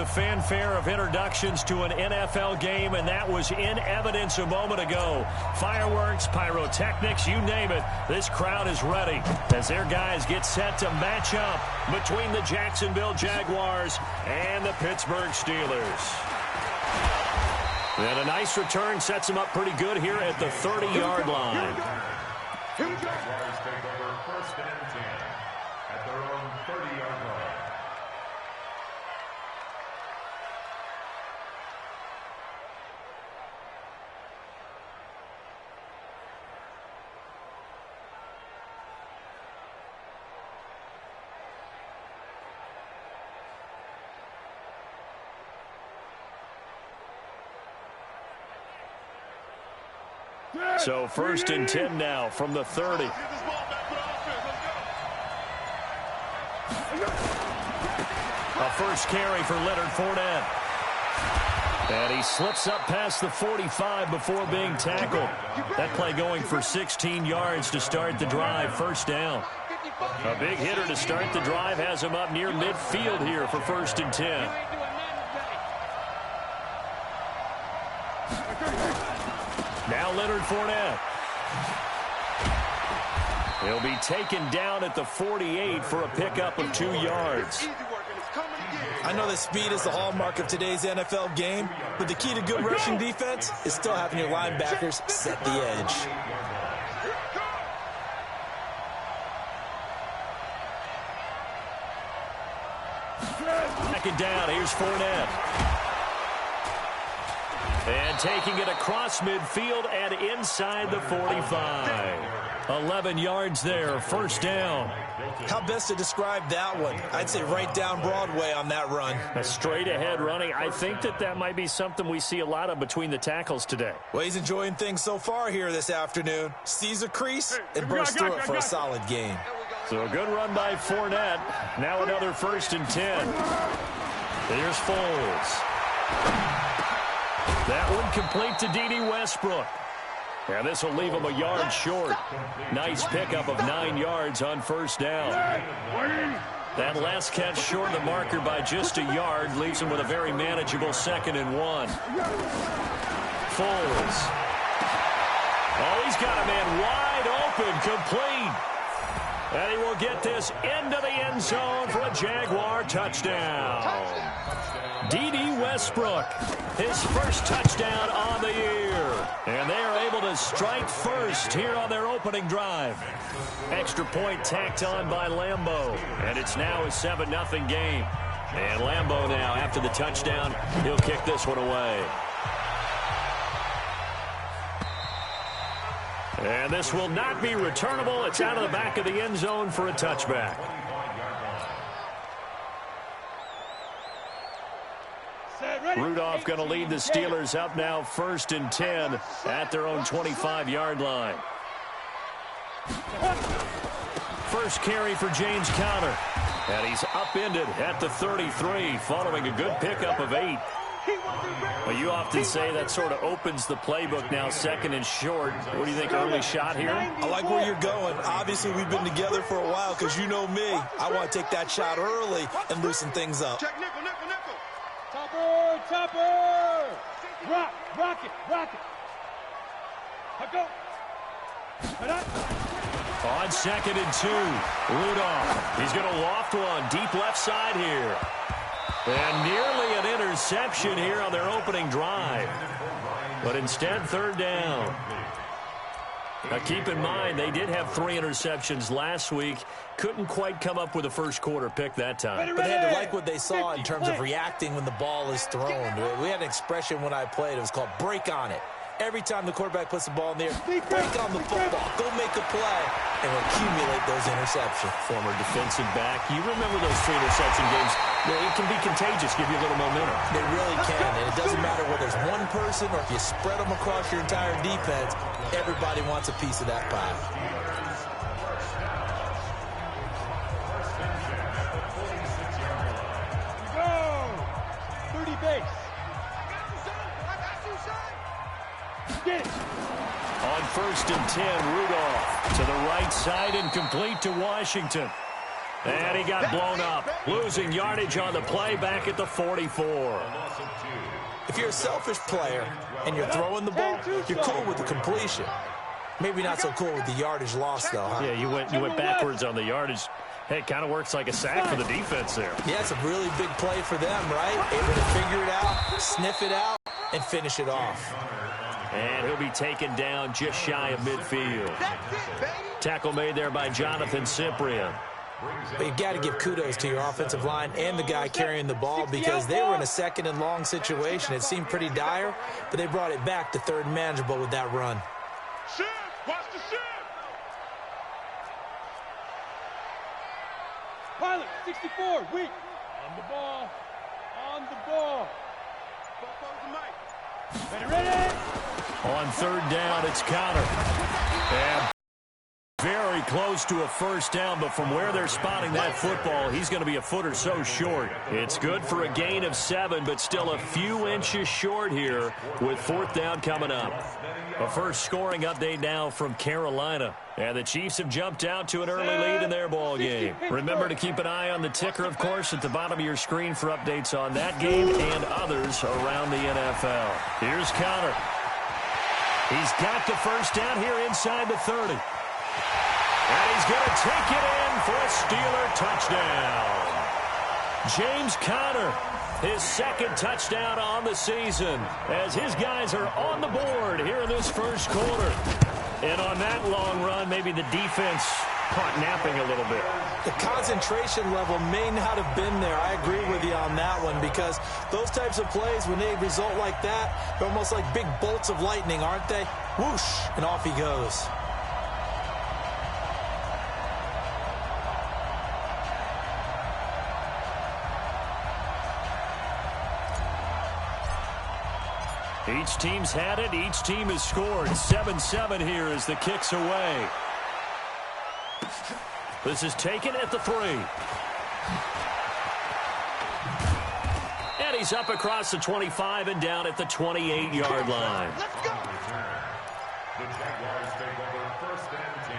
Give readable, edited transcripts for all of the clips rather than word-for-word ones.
the fanfare of introductions to an NFL game, and that was in evidence a moment ago. Fireworks, pyrotechnics, you name it. This crowd is ready as their guys get set to match up between the Jacksonville Jaguars and the Pittsburgh Steelers. And a nice return sets them up pretty good here at the 30-yard line. Jaguars take over 1st and 10 at their own 30-yard line. So 1st and 10 now from the 30. A first carry for Leonard Fournette. And he slips up past the 45 before being tackled. That play going for 16 yards to start the drive. First down. A big hitter to start the drive has him up near midfield here for 1st and 10. Now Leonard Fournette. He'll be taken down at the 48 for a pickup of 2 yards. I know that speed is the hallmark of today's NFL game, but the key to good rushing defense is still having your linebackers set the edge. Second down, here's Fournette. And taking it across midfield and inside the 45. 11 yards there, first down. How best to describe that one? I'd say right down Broadway on that run. A straight-ahead running. I think that might be something we see a lot of between the tackles today. Well, he's enjoying things so far here this afternoon. Sees a crease and bursts through it for a solid gain. So a good run by Fournette. Now another 1st and 10. Here's Foles. That one complete to D.D. Westbrook. And this will leave him a yard short. Nice pickup of 9 yards on first down. That last catch short of the marker by just a yard leaves him with a very manageable 2nd and 1. Foles. Oh, he's got a man wide open, complete. And he will get this into the end zone for a Jaguar touchdown. D.D. Westbrook, his first touchdown on the year. And they are able to strike first here on their opening drive. Extra point tacked on by Lambeau. And it's now a 7-0 game. And Lambeau now, after the touchdown, he'll kick this one away. And this will not be returnable. It's out of the back of the end zone for a touchback. Rudolph going to lead the Steelers up now 1st and 10 at their own 25-yard line. First carry for James Conner. And he's upended at the 33 following a good pickup of 8. Well, you often say that sort of opens the playbook now, 2nd and short. What do you think, early shot here? I like where you're going. Obviously, we've been together for a while because you know me. I want to take that shot early and loosen things up. Check nickel. Topper! Rock it. Go. On 2nd and 2, Rudolph. He's going to loft one deep left side here. And nearly an interception here on their opening drive. But instead, 3rd down. Now, keep in mind, they did have 3 interceptions last week. Couldn't quite come up with a first quarter pick that time. But they had to like what they saw in terms of reacting when the ball is thrown. We had an expression when I played. It was called break on it. Every time the quarterback puts the ball in the air, break on the football, go make a play, and accumulate those interceptions. Former defensive back. You remember those 3 interception games. It can be contagious, give you a little momentum. They really can, and it doesn't matter whether it's one person or if you spread them across your entire defense, everybody wants a piece of that pie. Go! 30 base. On 1st and 10, Rudolph to the right side and complete to Washington. And he got blown up, losing yardage on the play back at the 44. If you're a selfish player and you're throwing the ball, you're cool with the completion. Maybe not so cool with the yardage loss, though, huh? Yeah, you went backwards on the yardage. Hey, it kind of works like a sack for the defense there. Yeah, it's a really big play for them, right? Able to figure it out, sniff it out, and finish it off. And he'll be taken down just shy of midfield. Tackle made there by Jonathan Cyprien. But you've got to give kudos to your offensive line and the guy carrying the ball because they were in a second and long situation. It seemed pretty dire, but they brought it back to third and manageable with that run. Shift! Watch the shift! Pilot, 64, weak. On the ball. On the ball. Ready? On third down, it's Connor. And very close to a first down, but from where they're spotting that football, he's going to be a foot or so short. It's good for a gain of 7, but still a few inches short here with fourth down coming up. A first scoring update now from Carolina. And the Chiefs have jumped out to an early lead in their ball game. Remember to keep an eye on the ticker, of course, at the bottom of your screen for updates on that game and others around the NFL. Here's Connor. He's got the first down here inside the 30. And he's going to take it in for a Steeler touchdown. James Conner, his second touchdown on the season, as his guys are on the board here in this first quarter. And on that long run, maybe the defense caught napping a little bit. The concentration level may not have been there. I agree with you on that one because those types of plays, when they result like that, they're almost like big bolts of lightning, aren't they? Whoosh, and off he goes. Each team's had it. Each team has scored. 7-7 here as the kick's away. This is taken at the 3. And he's up across the 25 and down at the 28-yard line. Let's go. The Jaguars take over first and 10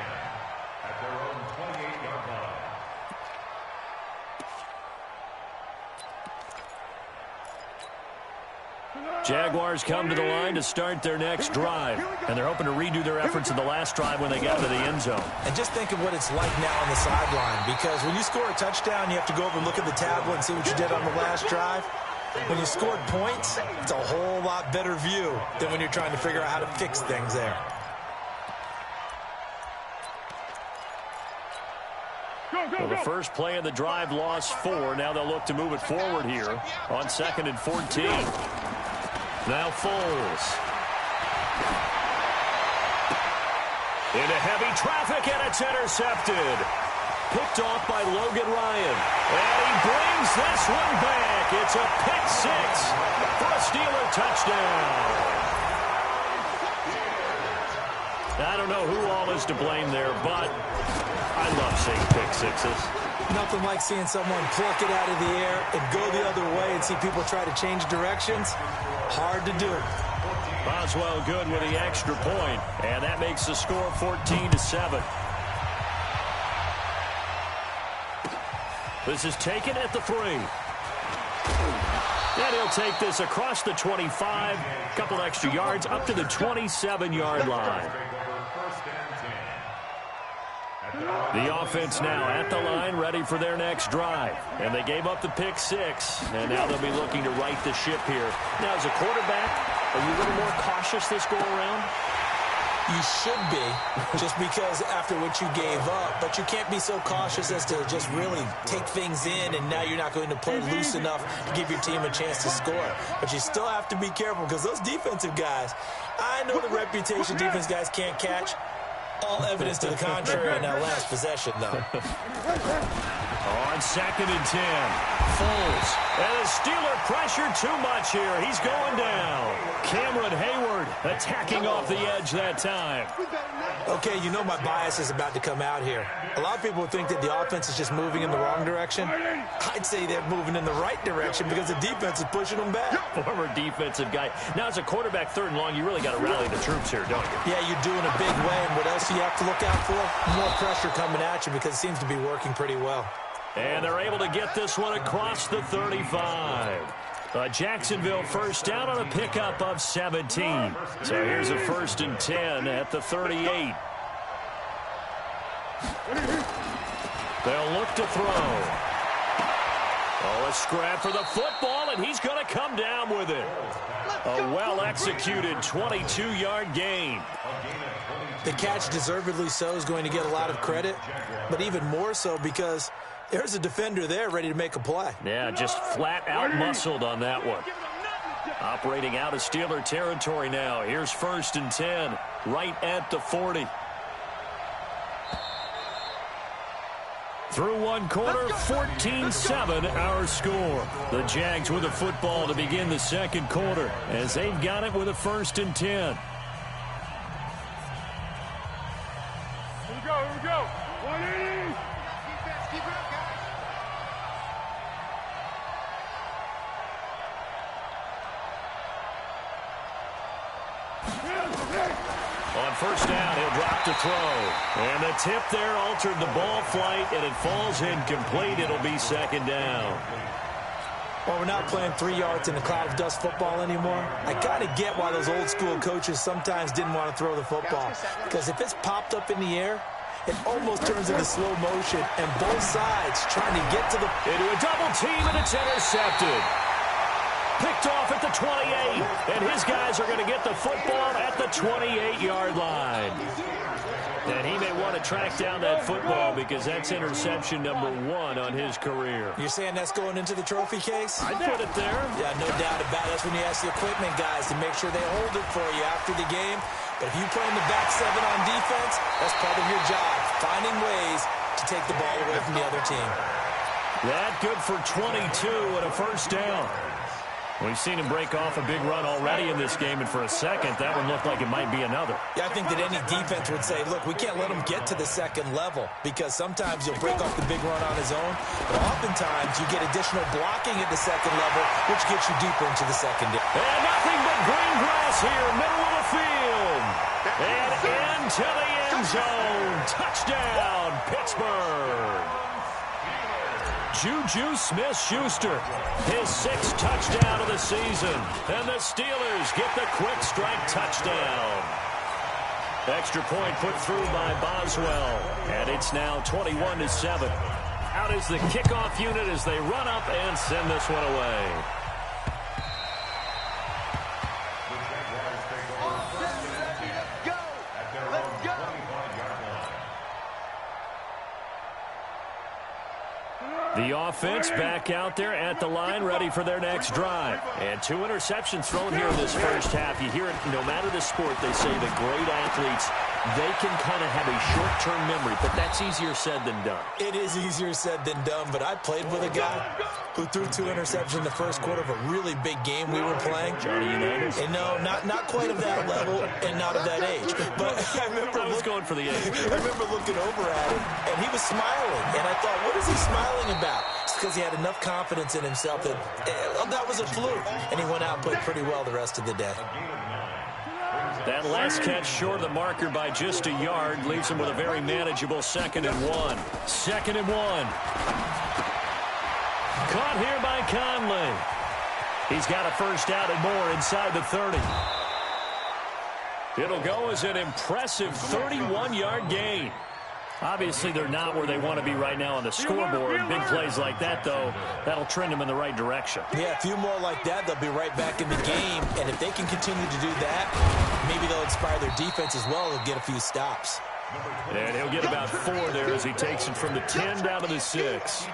at their own 28-yard line. Jaguars come to the line to start their next drive, and they're hoping to redo their efforts in the last drive when they got to the end zone. And just think of what it's like now on the sideline, because when you score a touchdown, you have to go over and look at the tablet and see what you did on the last drive. When you scored points, it's a whole lot better view than when you're trying to figure out how to fix things there. Well, the first play of the drive lost 4. Now they'll look to move it forward here on 2nd and 14. Now Foles. Into heavy traffic, and it's intercepted. Picked off by Logan Ryan. And he brings this one back. It's a pick 6 for a Steeler touchdown. I don't know who all is to blame there, but I love seeing pick 6s. Nothing like seeing someone pluck it out of the air and go the other way and see people try to change directions. Hard to do. Boswell good with the extra point, and that makes the score 14-7. This is taken at the 3. And he'll take this across the 25, a couple extra yards, up to the 27-yard line. The offense now at the line, ready for their next drive. And they gave up the pick 6, and now they'll be looking to right the ship here. Now, as a quarterback, are you a little more cautious this go-around? You should be, just because after what you gave up. But you can't be so cautious as to just really take things in, and now you're not going to play loose enough to give your team a chance to score. But you still have to be careful, because those defensive guys, I know the reputation defense guys can't catch. All evidence to the contrary in that last possession, though. On 2nd and 10, Foles. And the Steeler pressure too much here. He's going down. Cameron Hayward attacking off the edge that time. Okay, you know my bias is about to come out here. A lot of people think that the offense is just moving in the wrong direction. I'd say they're moving in the right direction because the defense is pushing them back. Former defensive guy. Now, as a quarterback, 3rd and long, you really got to rally the troops here, don't you? Yeah, you're doing a big way, and what else do you have to look out for? More pressure coming at you because it seems to be working pretty well. And they're able to get this one across the 35. Jacksonville first down on a pickup of 17. So here's a 1st and 10 at the 38. They'll look to throw. Oh, a scrap for the football, and he's going to come down with it. A well-executed 22-yard gain. The catch, deservedly so, is going to get a lot of credit, but even more so because there's a defender there ready to make a play. Yeah, just flat out muscled on that one. Operating out of Steeler territory now. Here's 1st and 10, right at the 40. Through one quarter, 14-7 our score. The Jags with the football to begin the second quarter as they've got it with a 1st and 10. Here we go. 180. Keep it up, guys. On 1st down, he'll drop to throw. And the tip there altered the ball flight, and it falls incomplete. It'll be 2nd down. Well, we're not playing 3 yards in a cloud of dust football anymore. I kind of get why those old school coaches sometimes didn't want to throw the football. Because if it's popped up in the air, it almost turns into slow motion, and both sides trying to get to the... Into a double team, and it's intercepted. Picked off at the 28, and his guys are going to get the football at the 28-yard line. And he may want to track down that football because that's interception number 1 on his career. You're saying that's going into the trophy case? I'd put it there. Yeah, no doubt about it. That's when you ask the equipment guys to make sure they hold it for you after the game. But if you play in the back 7 on defense, that's part of your job, finding ways to take the ball away from the other team. That good for 22 and a 1st down. We've seen him break off a big run already in this game, and for a second, that one looked like it might be another. Yeah, I think that any defense would say, look, we can't let him get to the 2nd level because sometimes you'll break off the big run on his own, but oftentimes you get additional blocking at the 2nd level, which gets you deeper into the secondary. And nothing but green grass here, middle of the field. And into the end zone. Touchdown, Pittsburgh. Juju Smith-Schuster, his 6th touchdown of the season. And the Steelers get the quick strike touchdown. Extra point put through by Boswell. And it's now 21-7. Out is the kickoff unit as they run up and send this one away. The offense back out there at the line, ready for their next drive. And 2 interceptions thrown here in this first half. You hear it, no matter the sport, they say the great athletes, they can kind of have a short-term memory, but that's easier said than done. It is easier said than done, but I played with a guy who threw 2 interceptions in the first quarter of a really big game we were playing. Johnny Unitas? And no, not quite of that level and not of that age. But I remember going for the age. I remember looking over at him, and he was smiling. And I thought, what is he smiling about? It's because he had enough confidence in himself that that was a fluke. And he went out and played pretty well the rest of the day. That last catch short of the marker by just a yard leaves him with a very manageable 2nd and 1. 2nd and 1. Caught here by Conley. He's got a 1st down and more inside the 30. It'll go as an impressive 31-yard gain. Obviously, they're not where they want to be right now on the scoreboard. Big plays like that, though, that'll trend them in the right direction. Yeah, a few more like that, they'll be right back in the game. And if they can continue to do that, maybe they'll inspire their defense as well. They'll get a few stops. And he'll get about 4 there as he takes it from the 10 down to the 6.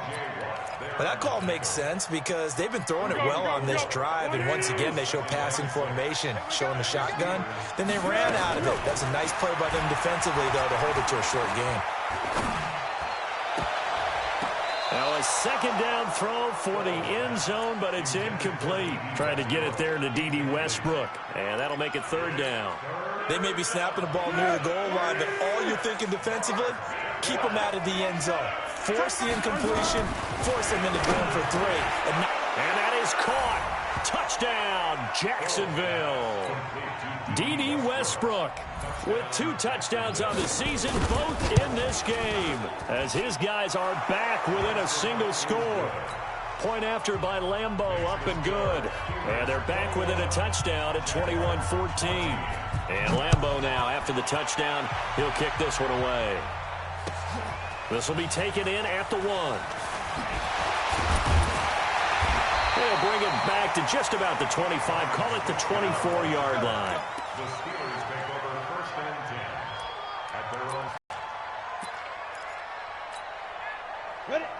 But that call makes sense because they've been throwing it well on this drive, and once again they show passing formation, showing the shotgun. Then they ran out of it. That's a nice play by them defensively, though, to hold it to a short game. Now a 2nd down throw for the end zone, but it's incomplete. Trying to get it there to D.D. Westbrook, and that'll make it 3rd down. They may be snapping the ball near the goal line, but all you're thinking defensively, keep them out of the end zone. Force the incompletion, force them into going for 3. And that is caught. Touchdown, Jacksonville. D.D. Westbrook with 2 touchdowns on the season, both in this game, as his guys are back within a single score. Point after by Lambeau, up and good. And they're back within a touchdown at 21-14. And Lambeau now, after the touchdown, he'll kick this one away. This will be taken in at the 1. They'll bring it back to just about the 25. Call it the 24-yard line. The Steelers take over 1st and 10 at their own.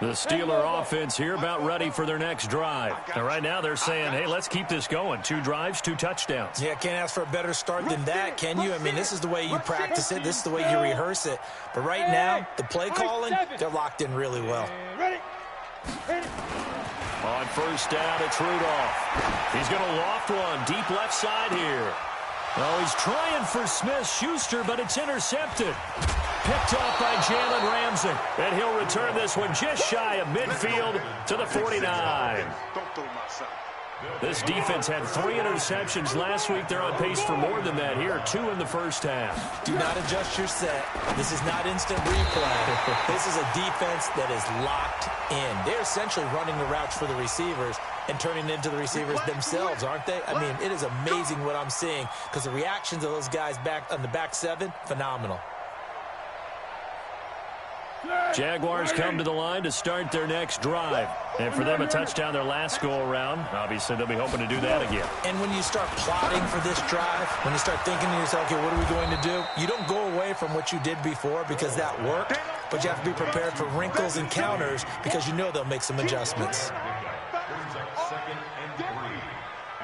The Steeler offense here about ready for their next drive. And right now they're saying, hey, let's keep this going. 2 drives, 2 touchdowns. Yeah, can't ask for a better start than that, can you? I mean, this is the way you practice it. This is the way you rehearse it. But right now, the play calling, they're locked in really well. On 1st down, it's Rudolph. He's going to loft one deep left side here. Oh, he's trying for Smith-Schuster, but it's intercepted. Picked off by Jalen Ramsey. And he'll return this one just shy of midfield to the 49. This defense had 3 interceptions last week. They're on pace for more than that here. 2 in the first half. Do not adjust your set. This is not instant replay. This is a defense that is locked in. They're essentially running the routes for the receivers and turning into the receivers themselves, aren't they? I mean, it is amazing what I'm seeing because the reactions of those guys back on the back 7, phenomenal. Jaguars come to the line to start their next drive. And for them, a touchdown their last go-around. Obviously, they'll be hoping to do that again. And when you start plotting for this drive, when you start thinking to yourself, okay, what are we going to do? You don't go away from what you did before because that worked, but you have to be prepared for wrinkles and counters because you know they'll make some adjustments. 2nd and 3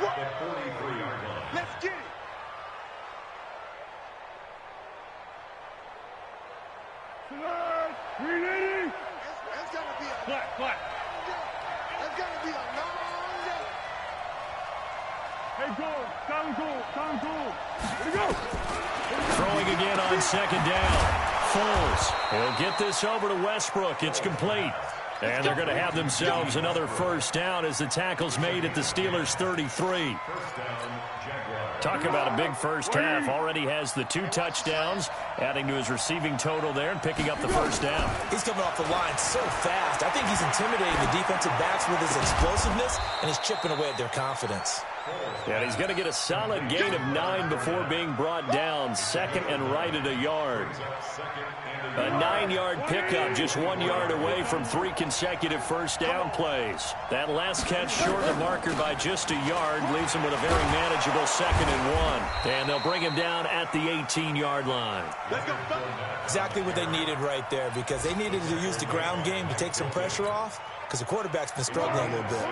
at the 43-yard line. Let's get it. It's going to be a Flat. It's going to be a long day. Hey, down goal. Here we go. Throwing again on 2nd down. Foles. He'll get this over to Westbrook. It's complete. And they're going to have themselves another 1st down as the tackle's made at the Steelers' 33. 1st down, Jaguars. Talk about a big first half. Already has the 2 touchdowns, adding to his receiving total there and picking up the 1st down. He's coming off the line so fast. I think he's intimidating the defensive backs with his explosiveness, and he's chipping away at their confidence. And he's going to get a solid gain of 9 before being brought down. 2nd and right at a yard. A 9-yard pickup, just 1 yard away from 3 consecutive 1st down plays. That last catch short of the marker by just a yard leaves him with a very manageable 2nd and 1. And they'll bring him down at the 18-yard line. Exactly what they needed right there because they needed to use the ground game to take some pressure off because the quarterback's been struggling a little bit.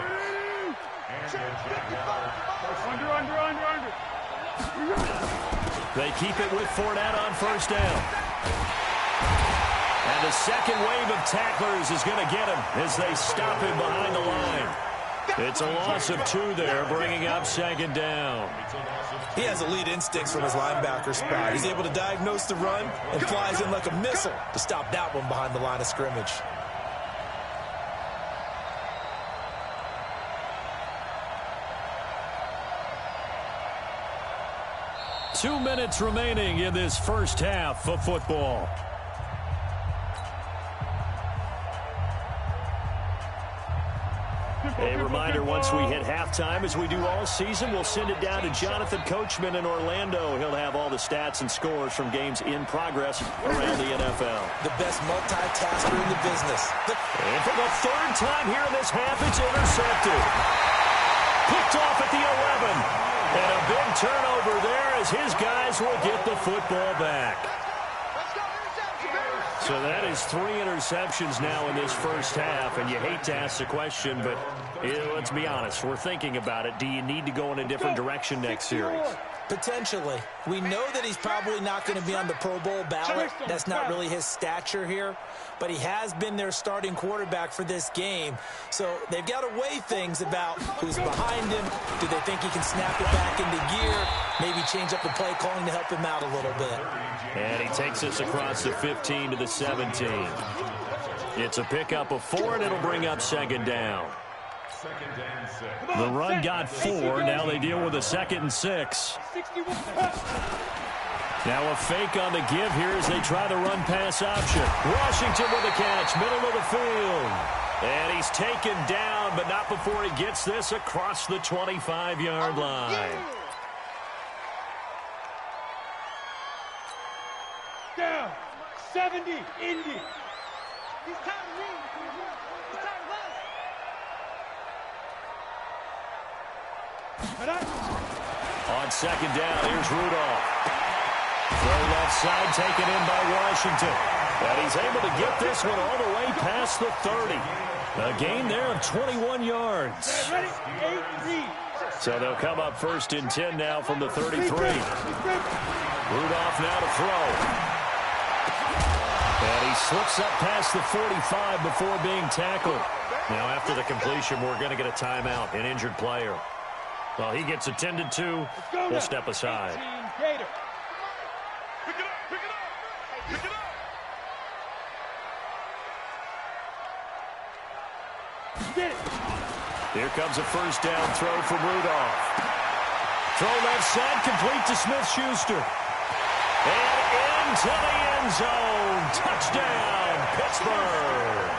Under. They keep it with Fournette on 1st down. And the second wave of tacklers is going to get him as they stop him behind the line. It's a loss of 2 there, bringing up 2nd down. He has elite instincts from his linebacker spot. He's able to diagnose the run and flies in like a missile to stop that one behind the line of scrimmage. Two minutes remaining in this first half of football. A reminder, once we hit halftime, as we do all season, we'll send it down to Jonathan Coachman in Orlando. He'll have all the stats and scores from games in progress around the NFL. The best multitasker in the business. And for the 3rd time here in this half, it's intercepted. Picked off at the 11. And a big turnover there as his guys will get the football back. So that is 3 interceptions now in this first half, and you hate to ask the question, but let's be honest, we're thinking about it. Do you need to go in a different direction next series? Potentially. We know that he's probably not going to be on the Pro Bowl ballot. That's not really his stature here. But he has been their starting quarterback for this game. So they've got to weigh things about who's behind him. Do they think he can snap it back into gear? Maybe change up the play calling to help him out a little bit. And he takes us across the 15 to the 17. It's a pickup of 4, and it'll bring up 2nd down. Second and 6. The run got 4. Now they deal with a 2nd and 6. Now a fake on the give here as they try the run-pass option. Washington with a catch, middle of the field. And he's taken down, but not before he gets this across the 25-yard line. Down. 70, Indy. He's tired of me. He's tired of us. On 2nd down, here's Rudolph. Throw left side, taken in by Washington. And he's able to get this one all the way past the 30. A gain there of 21 yards. Ready? 8-3. So they'll come up 1st and 10 now from the 33. Rudolph now to throw. And he slips up past the 45 before being tackled. Now after the completion, we're going to get a timeout, an injured player. Well, he gets attended to. We'll step aside. Pick it up, Pick it up. Pick it up. Get it. Here comes a 1st down throw from Rudolph. Throw left side, complete to Smith-Schuster. And into the end zone. Touchdown, Pittsburgh.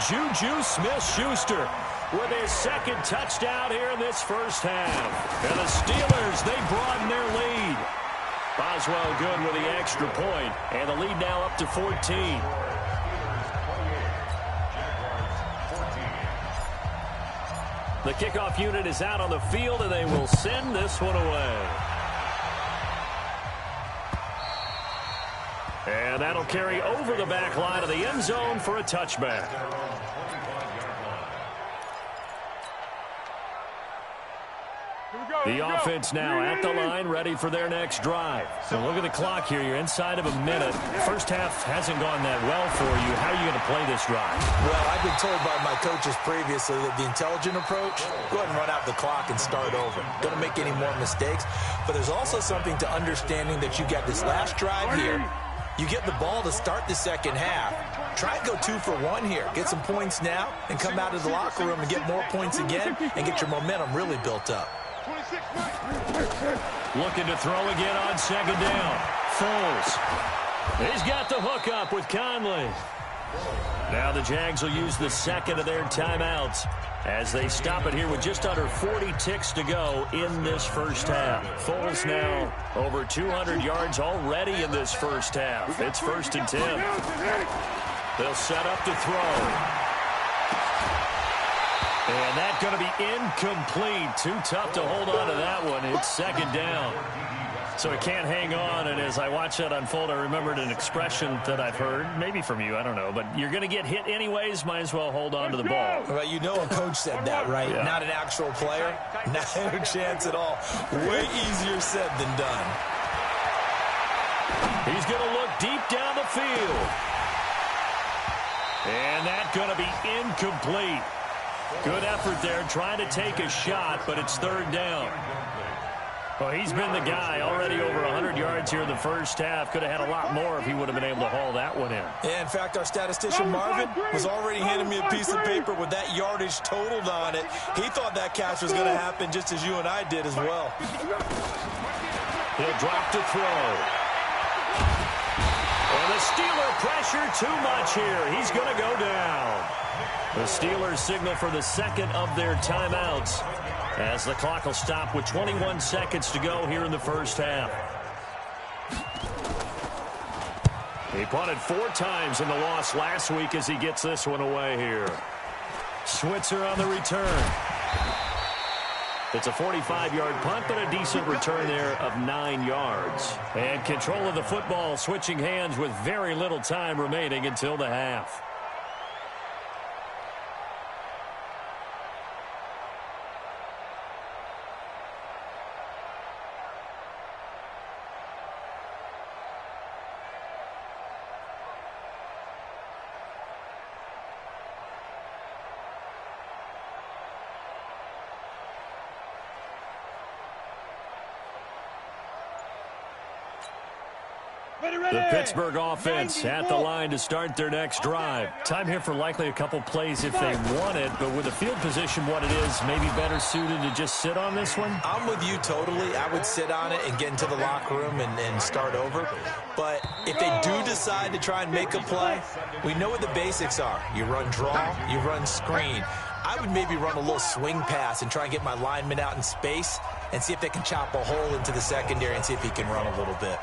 Juju Smith-Schuster with his 2nd touchdown here in this first half. And the Steelers, they broaden their lead. Boswell good with the extra point, and the lead now up to 14. The kickoff unit is out on the field, and they will send this one away. And that'll carry over the back line of the end zone for a touchback. The offense now at the line, ready for their next drive. So look at the clock here. You're inside of a minute. First half hasn't gone that well for you. How are you going to play this drive? Well, I've been told by my coaches previously that the intelligent approach, go ahead and run out the clock and start over. Don't make any more mistakes. But there's also something to understanding that you get this last drive here. You get the ball to start the second half. Try and go 2 for 1 here. Get some points now and come out of the locker room and get more points again and get your momentum really built up. Looking to throw again on 2nd down. Foles. He's got the hook up with Conley. Now the Jags will use the 2nd of their timeouts as they stop it here with just under 40 ticks to go in this first half. Foles now over 200 yards already in this first half. It's 1st and 10. They'll set up to throw. And that's going to be incomplete. Too tough to hold on to that one. It's 2nd down. So he can't hang on, and as I watch that unfold, I remembered an expression that I've heard, maybe from you, I don't know, but you're going to get hit anyways, might as well hold on to the ball. Well, you know a coach said that, right? Yeah. Not an actual player. Not a chance at all. Way easier said than done. He's going to look deep down the field. And that's going to be incomplete. Good effort there, trying to take a shot, but it's 3rd down. Well, he's been the guy already over 100 yards here in the first half. Could have had a lot more if he would have been able to haul that one in. Yeah, in fact, our statistician Marvin was already handing me a piece of paper with that yardage totaled on it. He thought that catch was going to happen just as you and I did as well. He'll drop to throw. And the Steeler pressure too much here. He's going to go down. The Steelers signal for the 2nd of their timeouts as the clock will stop with 21 seconds to go here in the first half. He punted 4 times in the loss last week as he gets this one away here. Switzer on the return. It's a 45-yard punt, but a decent return there of 9 yards. And control of the football switching hands with very little time remaining until the half. The Pittsburgh offense at the line to start their next drive. Time here for likely a couple plays if they want it, but with the field position what it is, maybe better suited to just sit on this one? I'm with you totally. I would sit on it and get into the locker room and start over. But if they do decide to try and make a play, we know what the basics are. You run draw, you run screen. I would maybe run a little swing pass and try and get my lineman out in space and see if they can chop a hole into the secondary and see if he can run a little bit.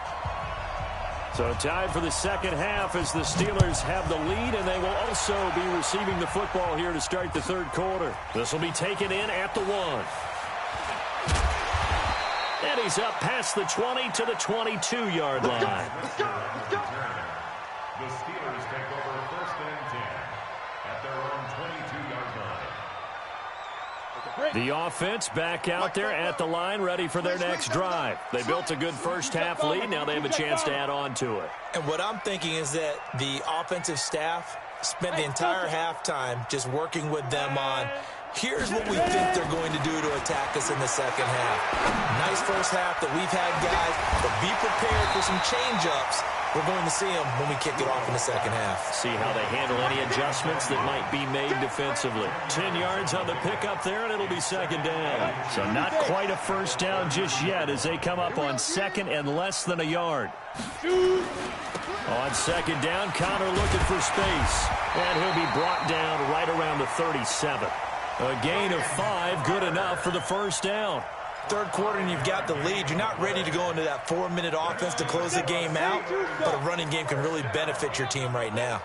So time for the second half as the Steelers have the lead, and they will also be receiving the football here to start the third quarter. This will be taken in at the 1. And he's up past the 20 to the 22-yard line. The Steelers take over first and 10 at their own 22-yard line. The offense back out there at the line, ready for their next drive. They built a good first-half lead. Now they have a chance to add on to it. And what I'm thinking is that the offensive staff spent the entire halftime just working with them on, here's what we think they're going to do to attack us in the second half. Nice first half that we've had, guys, but be prepared for some change-ups. We're going to see them when we kick it off in the second half. See how they handle any adjustments that might be made defensively. 10 yards on the pickup there, and it'll be second down. So not quite a first down just yet as they come up on second and less than a yard. On second down, Connor looking for space. And he'll be brought down right around the 37. A gain of 5, good enough for the first down. Third quarter and you've got the lead. You're not ready to go into that 4-minute offense to close the game out, but a running game can really benefit your team right now.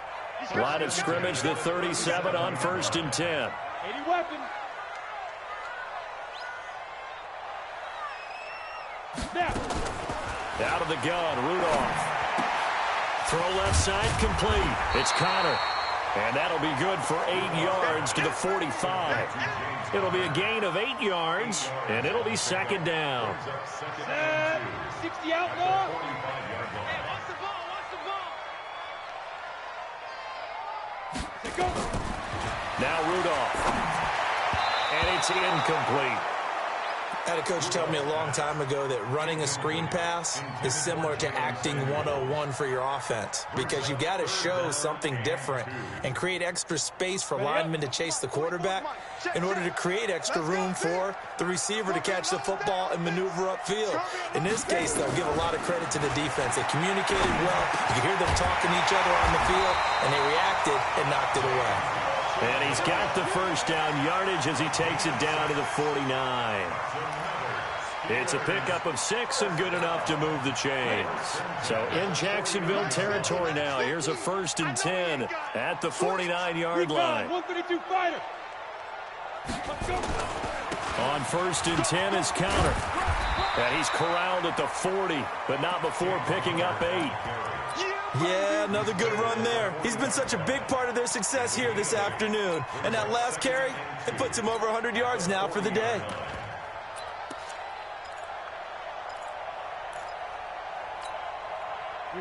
Line of scrimmage, the 37 on first and 10. 80 weapon. Snap. Out of the gun, Rudolph. Throw left side complete. It's Connor. And that'll be good for 8 yards to the 45. It'll be a gain of 8 yards, and it'll be second down. 60 outlaw. Now Rudolph. And it's incomplete. I had a coach tell me a long time ago that running a screen pass is similar to acting 101 for your offense, because you've got to show something different and create extra space for linemen to chase the quarterback in order to create extra room for the receiver to catch the football and maneuver upfield. In this case, though, give a lot of credit to the defense. They communicated well. You could hear them talking to each other on the field, and they reacted and knocked it away. And he's got the first down yardage as he takes it down to the 49. It's a pickup of 6 and good enough to move the chains. So in Jacksonville territory now. Here's a first and 10 at the 49-yard line. 132 fighter. On first and 10 is Connor. And he's corralled at the 40, but not before picking up 8. Yeah, another good run there. He's been such a big part of their success here this afternoon. And that last carry, it puts him over 100 yards now for the day.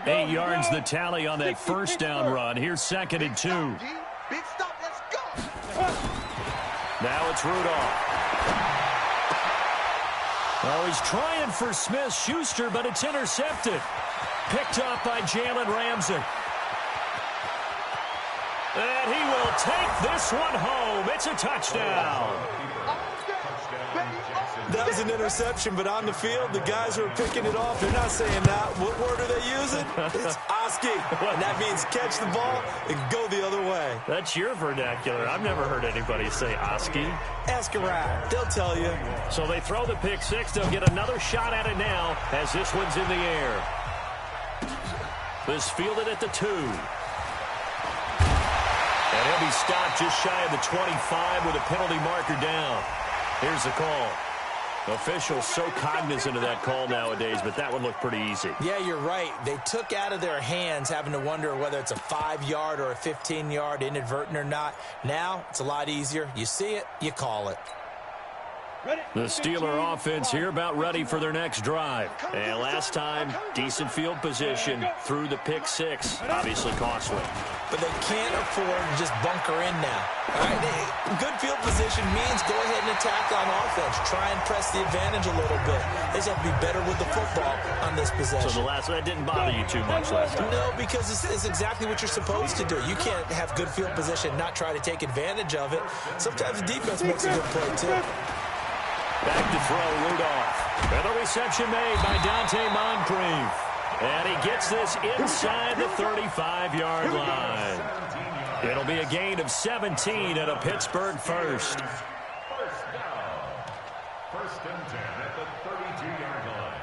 Eight yards the tally on that first down run. Here's second and 2. Big stop, let's go. Now it's Rudolph. Oh, he's trying for Smith-Schuster, but it's intercepted. Picked up by Jalen Ramsey. And he will take this one home. It's a touchdown. That was an interception, but on the field, the guys who are picking it off, they're not saying that. What word are they using? It's Oski. And that means catch the ball and go the other way. That's your vernacular. I've never heard anybody say Oski. Ask around. They'll tell you. So they throw the pick six. They'll get another shot at it now as this one's in the air. This fielded at the 2. And he'll be stopped just shy of the 25 with a penalty marker down. Here's the call. Officials so cognizant of that call nowadays, but that one looked pretty easy. Yeah, you're right. They took out of their hands having to wonder whether it's a 5-yard or a 15-yard inadvertent or not. Now, it's a lot easier. You see it, you call it. The Steeler offense here about ready for their next drive. And last time, decent field position through the pick six. Obviously costly. But they can't afford to just bunker in now. All right? Good field position means go ahead and attack on offense. Try and press the advantage a little bit. They just have to be better with the football on this possession. So that didn't bother you too much last time? No, because it's exactly what you're supposed to do. You can't have good field position, not try to take advantage of it. Sometimes the defense makes a good play, too. Back to throw, Rudolph. And the reception made by Dante Moncrief. And he gets this inside the 35-yard line. It'll be a gain of 17 and a Pittsburgh first. First down. First and 10 at the 32-yard line.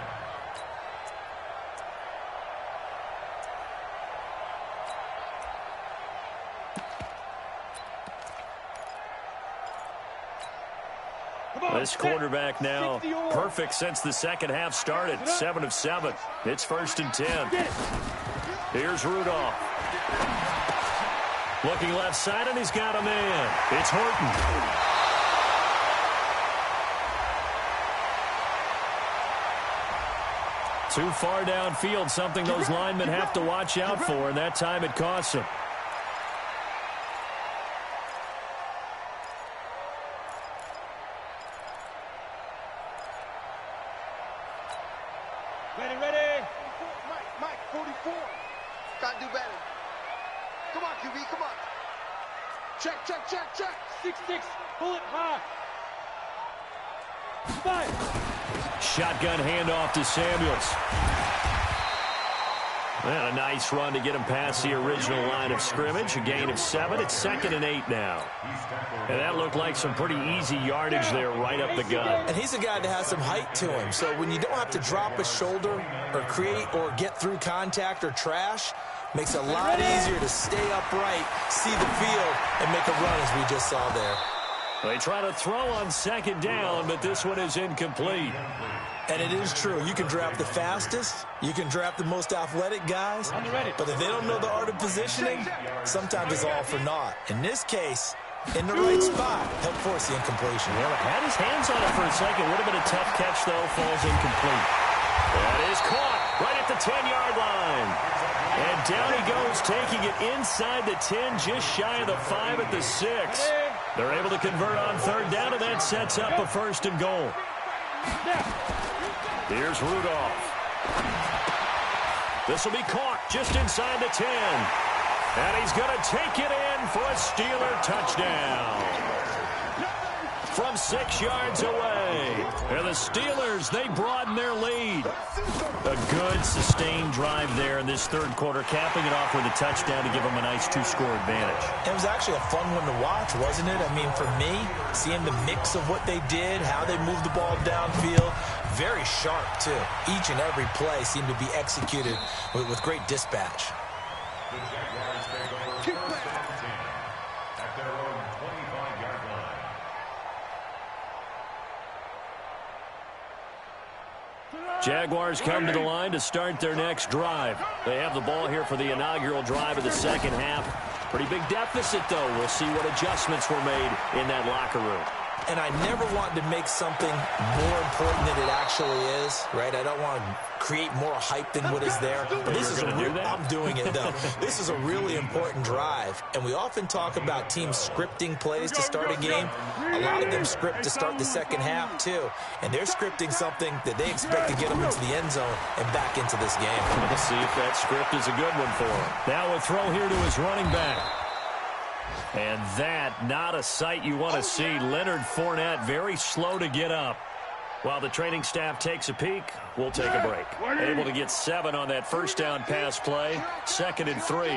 This quarterback now perfect since the second half started. 7 of 7. It's first and 10. Here's Rudolph. Looking left side, and he's got a man. It's Horton. Too far downfield, something those linemen have to watch out for, and that time it costs them. Ready. Mike, 44. Gotta do better. Come on, QB, come on. Check. 6-6, pull it high. 5. Shotgun handoff to Samuels. And a nice run to get him past the original line of scrimmage. A gain of 7. It's 2nd and 8 now. And that looked like some pretty easy yardage there right up the gut. And he's a guy that has some height to him. So when you don't have to drop a shoulder or create or get through contact or trash, makes it a lot easier to stay upright, see the field, and make a run as we just saw there. They try to throw on 2nd down, but this one is incomplete. And it is true. You can draft the fastest. You can draft the most athletic guys. But if they don't know the art of positioning, sometimes it's all for naught. In this case, in the right spot, help force the incompletion. Well, had his hands on it for a second. Would have been a tough catch, though. Falls incomplete. That is caught right at the 10-yard line. And down he goes, taking it inside the 10, just shy of the 5 at the 6. They're able to convert on 3rd down, and that sets up a 1st and goal. Here's Rudolph. This will be caught just inside the 10. And he's going to take it in for a Steeler touchdown. From 6 yards away. And the Steelers, they broaden their lead. A good, sustained drive there in this 3rd quarter, capping it off with a touchdown to give them a nice 2-score advantage. It was actually a fun one to watch, wasn't it? I mean, for me, seeing the mix of what they did, how they moved the ball downfield, very sharp, too. Each and every play seemed to be executed with great dispatch. The Jaguars take over first and 10 at their own 25-yard line. Jaguars come to the line to start their next drive. They have the ball here for the inaugural drive of the second half. Pretty big deficit, though. We'll see what adjustments were made in that locker room. And I never want to make something more important than it actually is, right? I don't want to create more hype than what is there. But this is I'm doing it, though. This is a really important drive. And we often talk about teams scripting plays to start a game. A lot of them script to start the second half, too. And they're scripting something that they expect to get them into the end zone and back into this game. We'll see if that script is a good one for him. Now a throw here to his running back. And that, not a sight you want to see. Leonard Fournette very slow to get up. While the training staff takes a peek, we'll take a break. Able to get 7 on that first down pass play. 2nd and 3.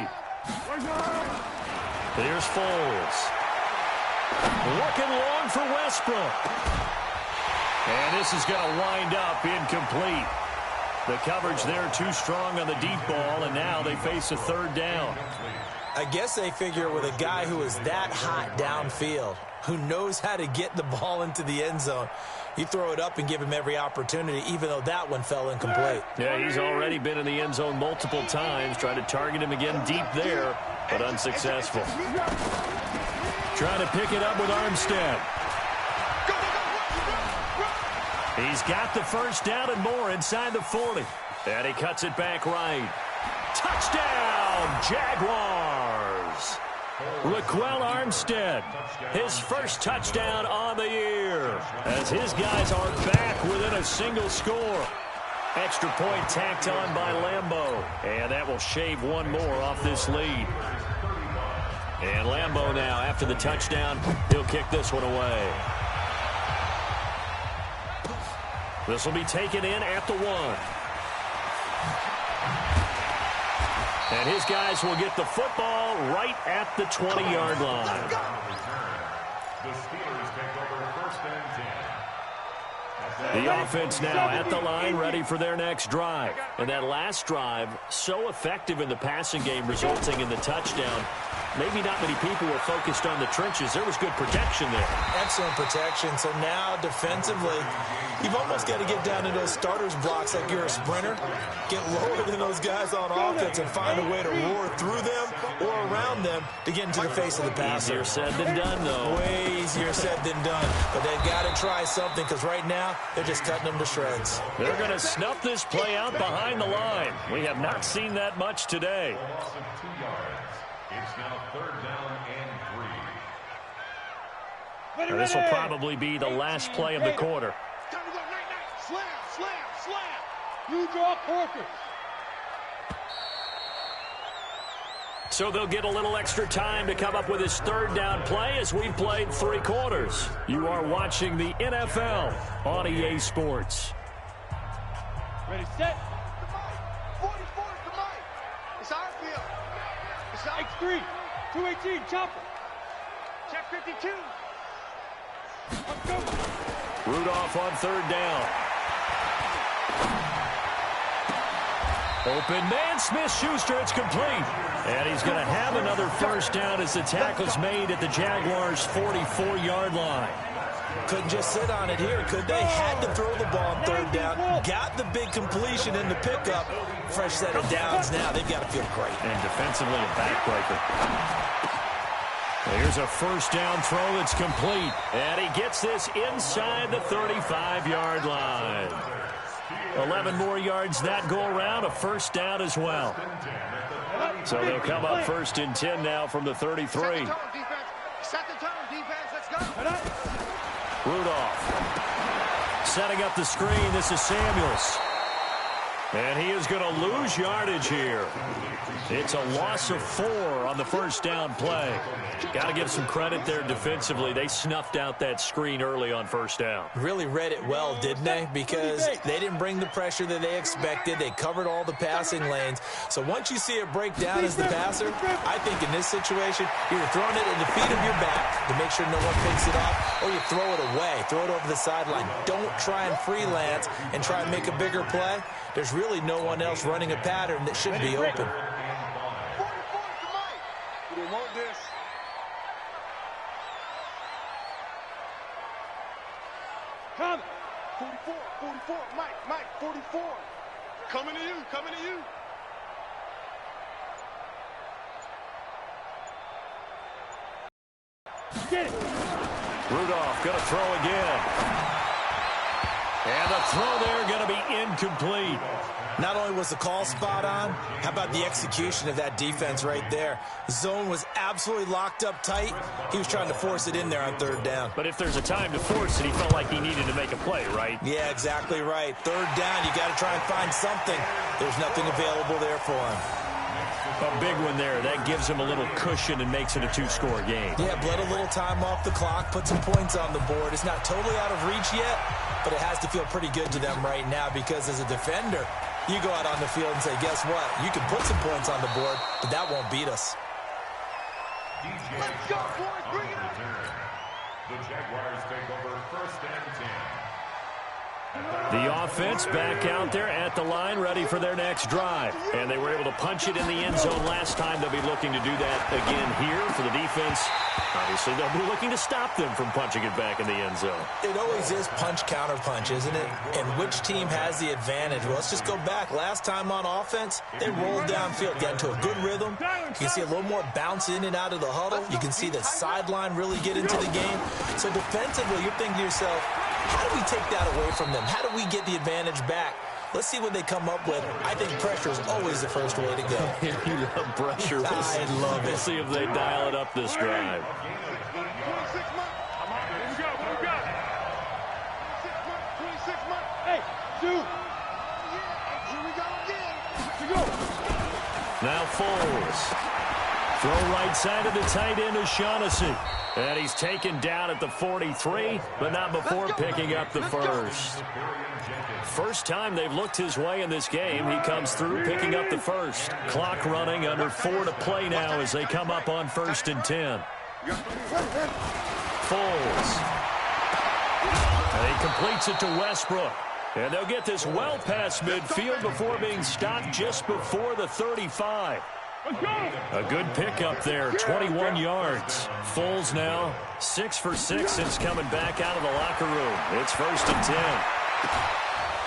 Here's Foles. Looking long for Westbrook. And this is going to wind up incomplete. The coverage there too strong on the deep ball, and now they face a 3rd down. I guess they figure with a guy who is that hot downfield, who knows how to get the ball into the end zone, you throw it up and give him every opportunity, even though that one fell incomplete. Yeah, he's already been in the end zone multiple times, trying to target him again deep there, but unsuccessful. Trying to pick it up with Armstead. He's got the first down and more inside the 40. And he cuts it back right. Touchdown, Jaguars! Raquel Armstead, his first touchdown on the year, as his guys are back within a single score. Extra point tacked on by Lambeau, and that will shave one more off this lead. And Lambeau now, after the touchdown, he'll kick this one away. This will be taken in at the 1. And his guys will get the football right at the 20-yard line. The Steelers take over first and 10. The offense now at the line, ready for their next drive. And that last drive, so effective in the passing game, resulting in the touchdown. Maybe not many people were focused on the trenches. There was good protection there. Excellent protection. So now defensively, you've almost got to get down to those starters blocks like you're a sprinter. Get lower than those guys on offense and find a way to roar through them or around them to get into the face of the passer. Easier said than done, though. Way easier said than done. But they've got to try something because right now they're just cutting them to shreds. They're going to snuff this play out behind the line. We have not seen that much today. Loss of 2 yards. It's now third down and 3. This will probably be the last play of the quarter. Time to go, night. Slam. You draw quarters. So they'll get a little extra time to come up with his third down play as we've played 3 quarters. You are watching the NFL on EA Sports. Ready, set. 44 to Mike. It's our field. It's our X3. 218, chopper. check 52. Let's go. Rudolph on third down. Open man, Smith-Schuster, it's complete. And he's going to have another first down as the tackle's made at the Jaguars' 44-yard line. Couldn't just sit on it here, could they? Had to throw the ball on third down. Got the big completion in the pickup. Fresh set of downs now. They've got to feel great. And defensively, a backbreaker. Here's a first down throw that's complete. And he gets this inside the 35-yard line. 11 more yards that go around, a first down as well. So they'll come up first and 10 now from the 33. Set the tone, defense. Let's go. Rudolph setting up the screen. This is Samuels. And he is going to lose yardage here. It's a loss of 4 on the first down play. Got to give some credit there defensively. They snuffed out that screen early on first down. Really read it well, didn't they? Because they didn't bring the pressure that they expected. They covered all the passing lanes. So once you see it break down as the passer, I think in this situation, you're throwing it at the feet of your back to make sure no one picks it off, or you throw it away. Throw it over the sideline. Don't try and freelance and try and make a bigger play. There's really no one else running a pattern that should be open. 44 to Mike. We don't want this. Come. 44, Mike, 44. Coming to you. Get it. Rudolph going to throw again. And the throw there going to be incomplete. Not only was the call spot on, how about the execution of that defense right there? The zone was absolutely locked up tight. He was trying to force it in there on third down. But if there's a time to force it, he felt like he needed to make a play, right? Yeah, exactly right. Third down, you got to try and find something. There's nothing available there for him. A big one there. That gives him a little cushion and makes it a 2-score game. Yeah, bled a little time off the clock, put some points on the board. It's not totally out of reach yet, but it has to feel pretty good to them right now because as a defender, you go out on the field and say, guess what? You can put some points on the board, but that won't beat us. Let's go, boys. Bring it up. The Jaguars take over first and 10. The offense back out there at the line, ready for their next drive. And they were able to punch it in the end zone last time. They'll be looking to do that again here for the defense. Obviously, they'll be looking to stop them from punching it back in the end zone. It always is punch-counter-punch, isn't it? And which team has the advantage? Well, let's just go back. Last time on offense, they rolled downfield, got into a good rhythm. You can see a little more bounce in and out of the huddle. You can see the sideline really get into the game. So defensively, you're thinking to yourself, How do we take that away from them? How do we get the advantage back? Let's see what they come up with. I think pressure is always the first way to go. You love pressure. I love it. We'll see if they dial it up this drive. 26 months. Come on, here we go. What we got? 26 months. Hey, dude. Yeah, here we go again. Here we go. Now Foles. Throw right side of the tight end O'Shaughnessy. And he's taken down at the 43, but not before picking up the first. First time they've looked his way in this game. He comes through picking up the first. Clock running, under 4 to play now as they come up on 1st and 10. Foles. And he completes it to Westbrook. And they'll get this well past midfield before being stopped just before the 35. A good pickup there, 21 yards. Foles now 6 for 6 since coming back out of the locker room. It's 1st and 10.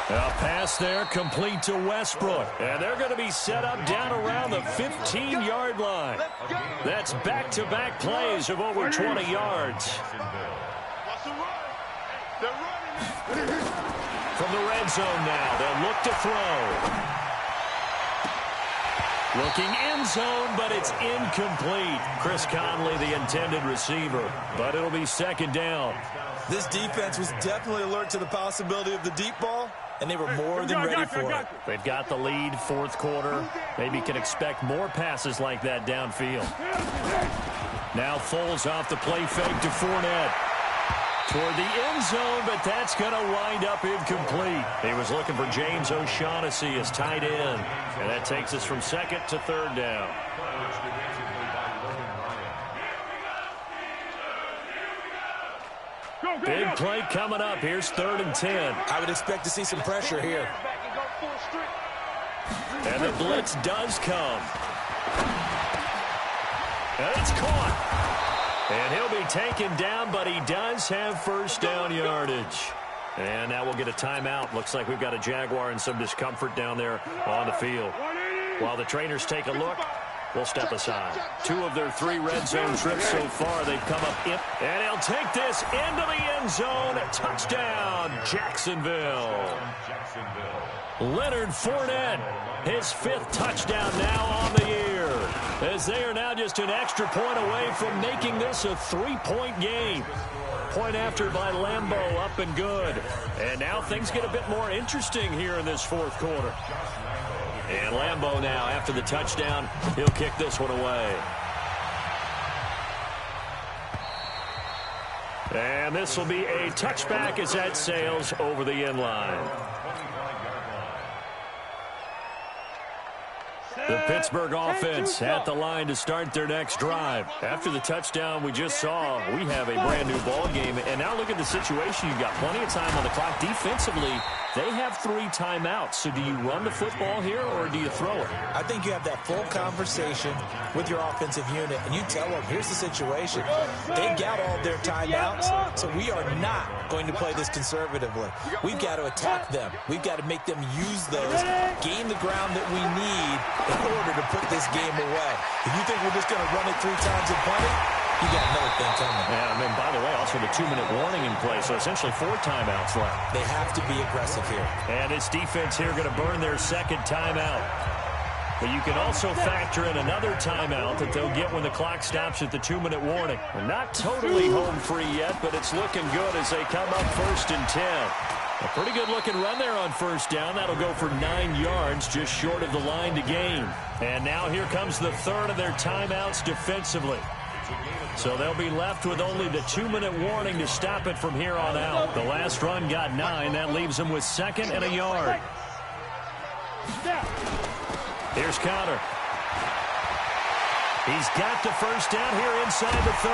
A pass there, complete to Westbrook. And they're going to be set up down around the 15-yard line. That's back-to-back plays of over 20 yards. What's the run? They're running. From the red zone now, they'll look to throw. Looking end zone, but it's incomplete. Chris Conley, the intended receiver, but it'll be 2nd down. This defense was definitely alert to the possibility of the deep ball, and they were more than ready for it. They've got the lead, 4th quarter. Maybe can expect more passes like that downfield. Now Foles off the play fake to Fournette. Toward the end zone, but that's going to wind up incomplete. He was looking for James O'Shaughnessy as tight end. And that takes us from 2nd to 3rd down. Big play coming up. Here's 3rd and 10. I would expect to see some pressure here. And the blitz does come. And it's caught. And he'll be taken down, but he does have 1st down yardage. And now we'll get a timeout. Looks like we've got a Jaguar in some discomfort down there on the field. While the trainers take a look, we'll step aside. 2 of their 3 red zone trips so far, they've come up in. And he'll take this into the end zone. Touchdown, Jacksonville. Leonard Fournette, his 5th touchdown now on the year, as they are now just an extra point away from making this a 3-point game. Point after by Lambeau, up and good. And now things get a bit more interesting here in this 4th quarter. And Lambeau now, after the touchdown, he'll kick this one away. And this will be a touchback as that sails over the end line. The Pittsburgh offense at the line to start their next drive. After the touchdown we just saw, we have a brand-new ball game. And now look at the situation. You've got plenty of time on the clock. Defensively, they have 3 timeouts. So do you run the football here or do you throw it? I think you have that full conversation with your offensive unit, and you tell them, here's the situation. They've got all their timeouts, so we are not going to play this conservatively. We've got to attack them. We've got to make them use those, gain the ground that we need in order to put this game away. If you think we're just going to run it 3 times and punt it, you got another thing coming. Yeah, and then, by the way, also the 2-minute warning in play, so essentially 4 timeouts left. They have to be aggressive here. And this defense here going to burn their 2nd timeout. But you can also factor in another timeout that they'll get when the clock stops at the 2-minute warning. They're not totally home free yet, but it's looking good as they come up 1st and 10. A pretty good-looking run there on 1st down. That'll go for 9 yards, just short of the line to gain. And now here comes the 3rd of their timeouts defensively. So they'll be left with only the 2-minute warning to stop it from here on out. The last run got 9. That leaves them with 2nd and a yard. Here's Conner. He's got the 1st down here inside the 30.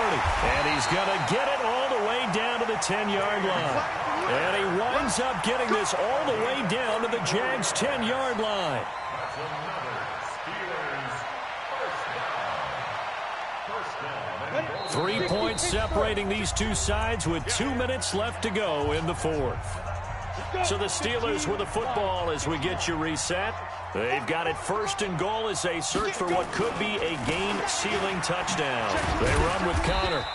And he's going to get it all the way down to the 10-yard line. And he winds up getting this all the way down to the Jags' 10-yard line. 3 points separating these two sides with 2 minutes left to go in the 4th. So the Steelers with the football as we get you reset. They've got it 1st and goal as they search for what could be a game-sealing touchdown. They run with Conner.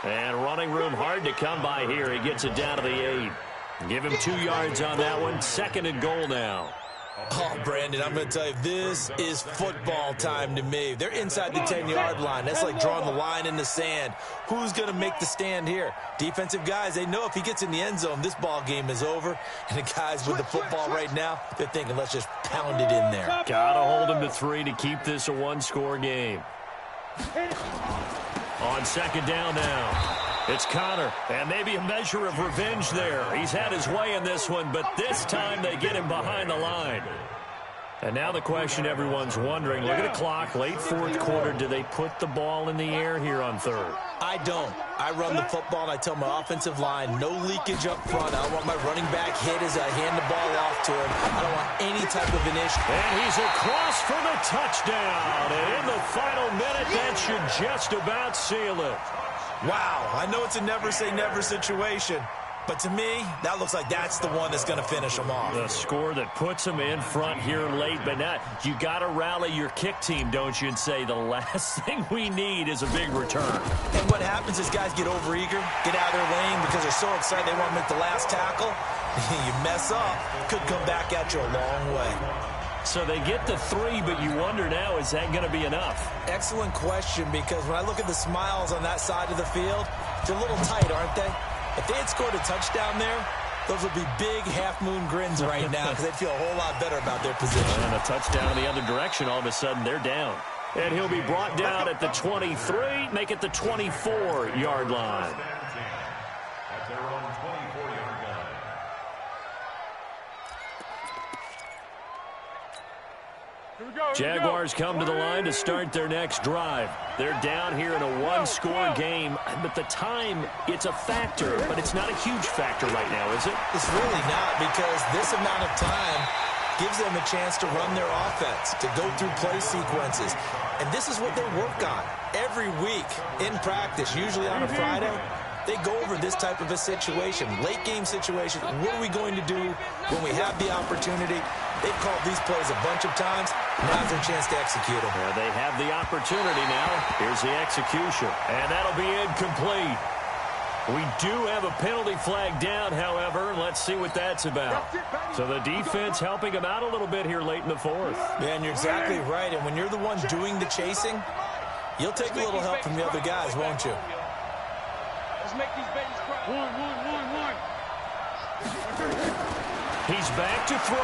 And running room hard to come by here. He gets it down to the 8. Give him 2 yards on that one. 2nd and goal now. Oh, Brandon, I'm going to tell you, this is football time to me. They're inside the 10-yard line. That's like drawing the line in the sand. Who's going to make the stand here? Defensive guys, they know if he gets in the end zone, this ball game is over. And the guys with the football right now, they're thinking, let's just pound it in there. Got to hold him to 3 to keep this a one-score game. On 2nd down now. It's Connor, and maybe a measure of revenge there. He's had his way in this one, but this time they get him behind the line. And now the question everyone's wondering, look at the clock, late 4th quarter, do they put the ball in the air here on 3rd? I don't. I run the football, and I tell my offensive line, no leakage up front. I don't want my running back hit as I hand the ball off to him. I don't want any type of an issue. And he's across for the touchdown. And in the final minute, that should just about seal it. Wow, I know it's a never-say-never situation, but to me, that looks like that's the one that's going to finish them off. The score that puts them in front here late, but now you got to rally your kick team, don't you, and say the last thing we need is a big return. And what happens is guys get overeager, get out of their lane because they're so excited they want to make the last tackle. You mess up, could come back at you a long way. So they get the 3, but you wonder now, is that going to be enough? Excellent question, because when I look at the smiles on that side of the field, they're a little tight, aren't they? If they had scored a touchdown there, those would be big half-moon grins right now because they'd feel a whole lot better about their position. And a touchdown in the other direction, all of a sudden they're down. And he'll be brought down at the 23, make it the 24-yard line. At their own 24-yard line. Jaguars come to the line to start their next drive. They're down here in a one-score game, but the time, it's a factor, but it's not a huge factor right now, is it? It's really not, because this amount of time gives them a chance to run their offense, to go through play sequences. And this is what they work on every week in practice, usually on a Friday. They go over this type of a situation, late-game situation. What are we going to do when we have the opportunity? They've called these plays a bunch of times. Now's their chance to execute them. They have the opportunity now. Here's the execution. And that'll be incomplete. We do have a penalty flag down, however. Let's see what that's about. So the defense helping them out a little bit here late in the 4th. Yeah, and you're exactly right. And when you're the one doing the chasing, you'll take a little help from the other guys, won't you? Let's make these babies cry. One. He's back to throw.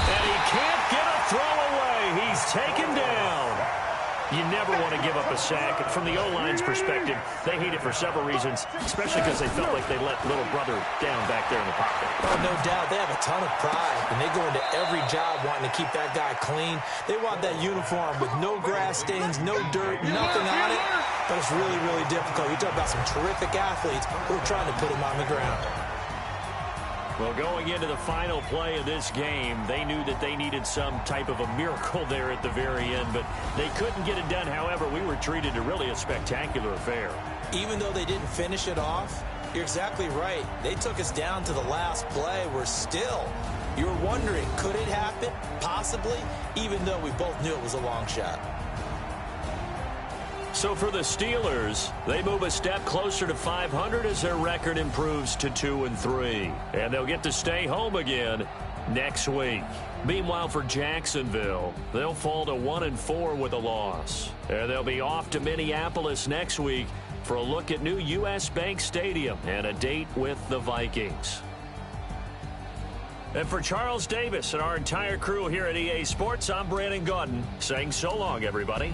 And he can't get a throw away. He's taken down. You never want to give up a sack. From the O-line's perspective, they hate it for several reasons, especially because they felt like they let little brother down back there in the pocket. Oh, no doubt. They have a ton of pride, and they go into every job wanting to keep that guy clean. They want that uniform with no grass stains, no dirt, nothing on it. But it's really, really difficult. You talk about some terrific athletes who are trying to put him on the ground. Well, going into the final play of this game, they knew that they needed some type of a miracle there at the very end, but they couldn't get it done. However, we were treated to really a spectacular affair. Even though they didn't finish it off, you're exactly right. They took us down to the last play. We're still, you're wondering, could it happen? Possibly, even though we both knew it was a long shot. So for the Steelers, they move a step closer to 500 as their record improves to 2-3. And they'll get to stay home again next week. Meanwhile, for Jacksonville, they'll fall to 1-4 with a loss. And they'll be off to Minneapolis next week for a look at new U.S. Bank Stadium and a date with the Vikings. And for Charles Davis and our entire crew here at EA Sports, I'm Brandon Gaudin saying so long, everybody.